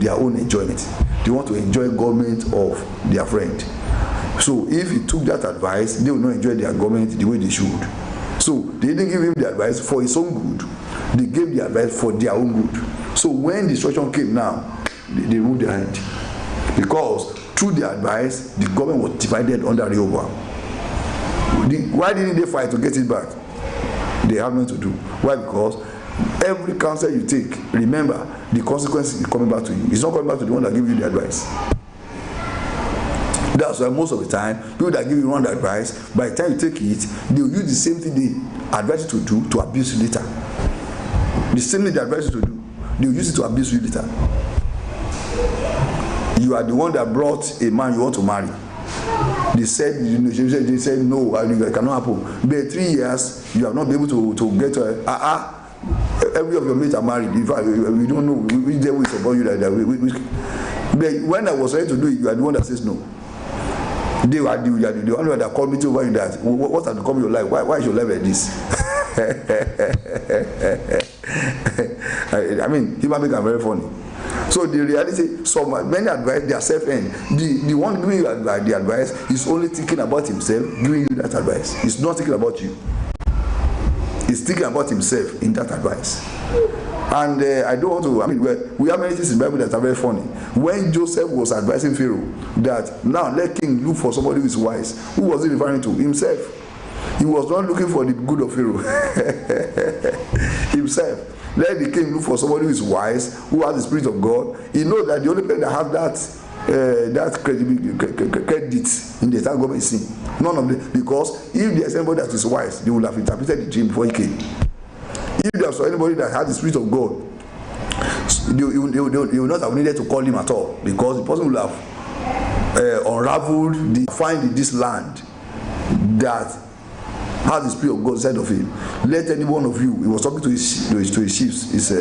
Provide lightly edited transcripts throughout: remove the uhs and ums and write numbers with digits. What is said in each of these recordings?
their own enjoyment. They want to enjoy government of their friend. So if he took that advice, they will not enjoy their government the way they should. So they didn't give him the advice for his own good. They gave the advice for their own good. So when destruction came now, they removed their hand. Because through the advice, the government was divided under Rehoboam. Why didn't they fight to get it back? They have nothing to do. Why? Because every counsel you take, remember, the consequence is coming back to you. It's not coming back to the one that gave you the advice. That's why most of the time, people that give you wrong advice, by the time you take it, they will use the same thing they advise you to do to abuse you later. The same thing they advise you to do, they will use it to abuse you later. You are the one that brought a man you want to marry. They said no, it cannot happen. But 3 years, you have not been able to get every of your mates are married. In fact, we don't know which devil is upon you like that. But when I was ready to do it, you are the one that says no. They are the one that called me to over you that what has become your life? Why is your life like this? I mean, human beings are very funny. So the reality, many advice, they are self-end. The one giving you the advice is only thinking about himself, giving you that advice. He's not thinking about you. He's thinking about himself in that advice. And I don't want to, I mean, we have many things in the Bible that are very funny. When Joseph was advising Pharaoh that now let king look for somebody who is wise, who was he referring to? Himself. He was not looking for the good of Pharaoh. Himself. Let the king look for somebody who is wise, who has the Spirit of God. He knows that the only person that has that credit in the entire government is him. None of them. Because if there is anybody that is wise, they will have interpreted the dream before he came. If there was anybody that had the Spirit of God, they will not have needed to call him at all, because the person will have unraveled, find this land that has the Spirit of God inside of him. Let any one of you, he was talking to his chiefs, his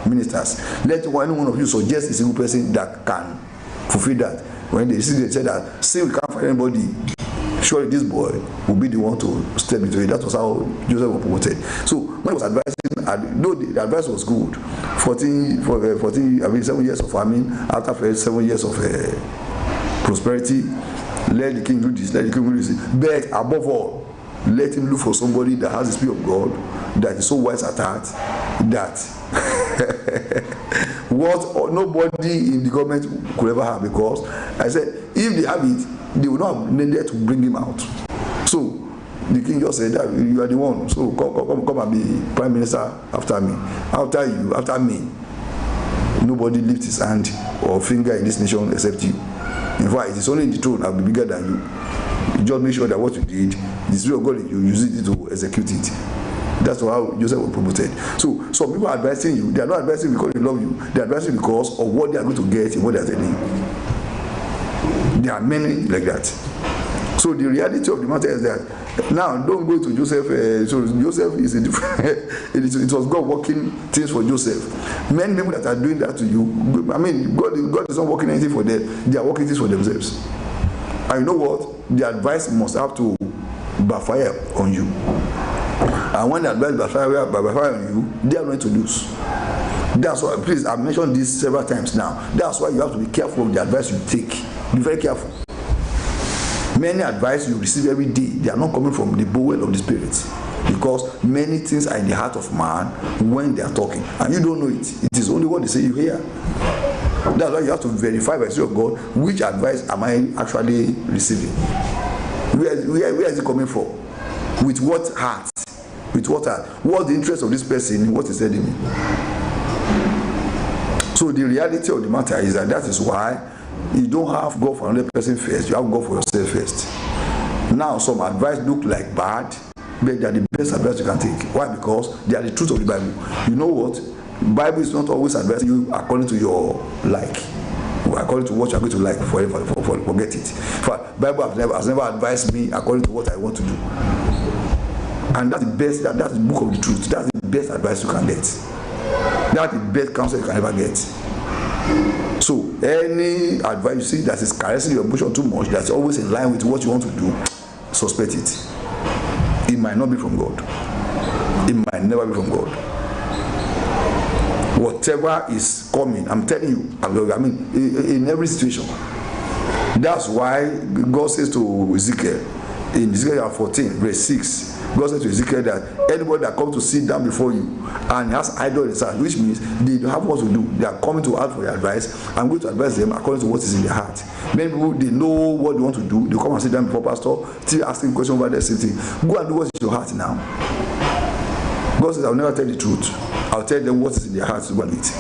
ministers, let any one of you suggest a single person that can fulfill that. When they see, they said that, see, we can't find anybody, surely this boy will be the one to step into it. That was how Joseph was promoted. So when he was advising, though the advice was good, 7 years of famine, after 7 years of prosperity, let the king do this, let the king do this. But above all, let him look for somebody that has the Spirit of God, that is so wise at heart, that what nobody in the government could ever have. Because I said, if they have it, they will not have needed to bring him out. So the king just said that you are the one, so come and be prime minister after me. After me, nobody lifts his hand or finger in this nation except you. In fact, it is only in the throne that will be bigger than you. You just make sure that what you did, the Spirit of God, you use it to execute it. That's how Joseph was promoted. So some people are advising you. They are not advising because they love you. They are advising because of what they are going to get in what they are telling you. There are many like that. So the reality of the matter is that now don't go to Joseph. So Joseph is a different. It was God working things for Joseph. Many people that are doing that to you, I mean, God is not working anything for them. They are working things for themselves. And you know what? The advice must have to backfire on you. And when the advice backfire on you, they are going to lose. That's why, please, I've mentioned this several times now. That's why you have to be careful of the advice you take. Be very careful. Many advice you receive every day, they are not coming from the bowel of the Spirit. Because many things are in the heart of man when they are talking. And you don't know it. It is only what they say you hear. That's why you have to verify by the Spirit of God, which advice am I actually receiving? Where is it coming from? With what heart? With what heart? What's the interest of this person? What is telling me? So the reality of the matter is that is why you don't have God for another person first. You have God for yourself first. Now some advice look like bad, but they are the best advice you can take. Why? Because they are the truth of the Bible. You know what? Bible is not always advising you according to your like, according to what you are going to like. Forget it. But Bible has never advised me according to what I want to do. And that's the best. That's the book of the truth. That's the best advice you can get. That's the best counsel you can ever get. So any advice you see that is caressing your emotion too much, that's always in line with what you want to do, suspect it. It might not be from God. It might never be from God. whatever is coming, I'm telling you, I mean, in every situation. That's why God says to Ezekiel, in Ezekiel 14, verse 6, God says to Ezekiel that anybody that comes to sit down before you and has idol in his heart, which means they don't have what to do, they are coming to ask for your advice. I'm going to advise them according to what is in their heart. Many people, they know what they want to do, they come and sit down before pastor, still asking questions about their same thing. Go and do what's in your heart now. God says, I'll never tell the truth. I'll tell them what is in their hearts to go and eat.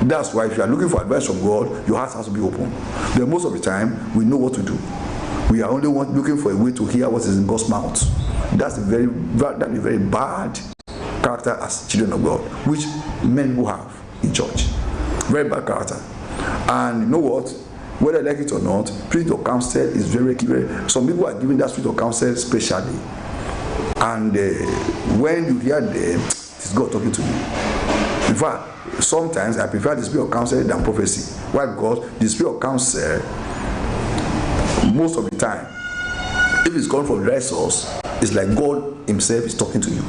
That's why if you are looking for advice from God, your heart has to be open. Then most of the time, we know what to do. We are only looking for a way to hear what is in God's mouth. That's a very bad character as children of God, which men will have in church. Very bad character. And you know what? Whether I like it or not, spirit of counsel is very. Some people are given that spirit of counsel specially. And when you hear them, it's God talking to you. In fact, sometimes I prefer the spirit of counsel than prophecy. Why? Because the spirit of counsel, most of the time, if it's coming from the right source, it's like God himself is talking to you.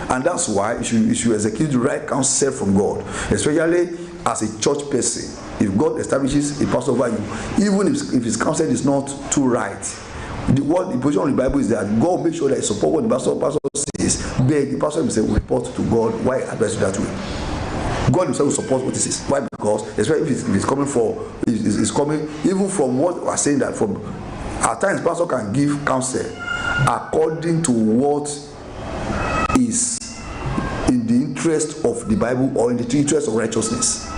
And that's why you should execute the right counsel from God, especially as a church person. If God establishes a pastor over you, even if his counsel is not too right, the position of the Bible is that God makes sure that he support what the pastor says, but the pastor himself will report to God why he advises that way. God himself will support what he says. Why? Because especially if it's coming it's coming even from what we are saying, that from at times pastor can give counsel according to what is in the interest of the Bible or in the interest of righteousness.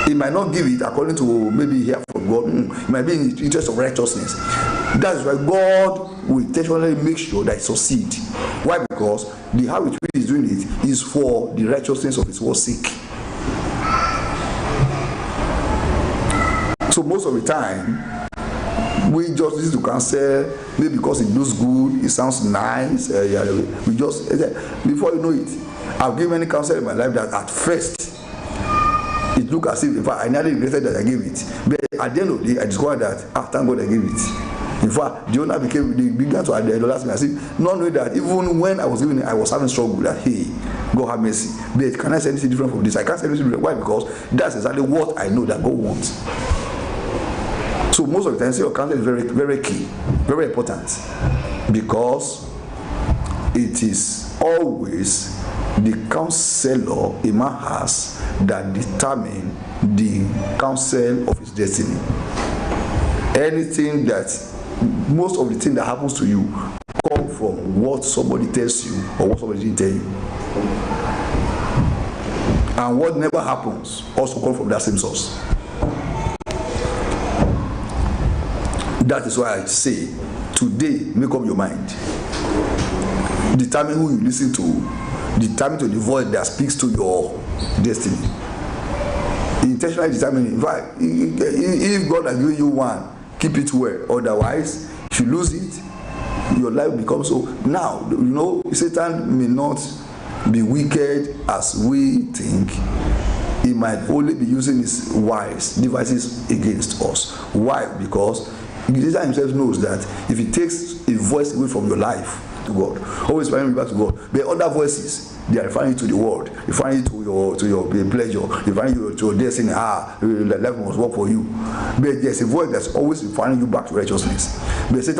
He might not give it according to maybe hear from God. It might be in the interest of righteousness. That is why God will intentionally make sure that it succeed. Why? Because the how which he is doing it is for the righteousness of his word's sake. So most of the time, we just listen to counsel maybe because it looks good, it sounds nice. We just before you know it, I've given many counsel in my life that at first it looked as if, in fact, I nearly regretted that I gave it. But at the end of the day, I discovered that thank God I gave it. In fact, the owner began to idolize me. I said, not knowing that even when I was giving it, I was having struggle that, hey, God have mercy. But can I say anything different from this? I can't say anything different. Why? Because that's exactly what I know that God wants. So most of the time, your counsel is very, very key, very important, because it is always the counselor a man has that determine the counsel of his destiny. Anything that, most of the things that happens to you come from what somebody tells you or what somebody didn't tell you. And what never happens also comes from that same source. That is why I say, today, make up your mind. Determine who you listen to. Determine to the voice that speaks to your destiny. Intentionally determine. In fact, if God has given you one, keep it well. Otherwise, if you lose it, your life becomes so. Now, you know, Satan may not be wicked as we think. He might only be using his wise devices against us. Why? Because Satan himself knows that if he takes a voice away from your life to God, always referring back to God, but other voices, they are referring you to the world, referring you to your pleasure, referring you to your destiny. Life must work for you. But there's a voice that's always referring you back to righteousness. But Satan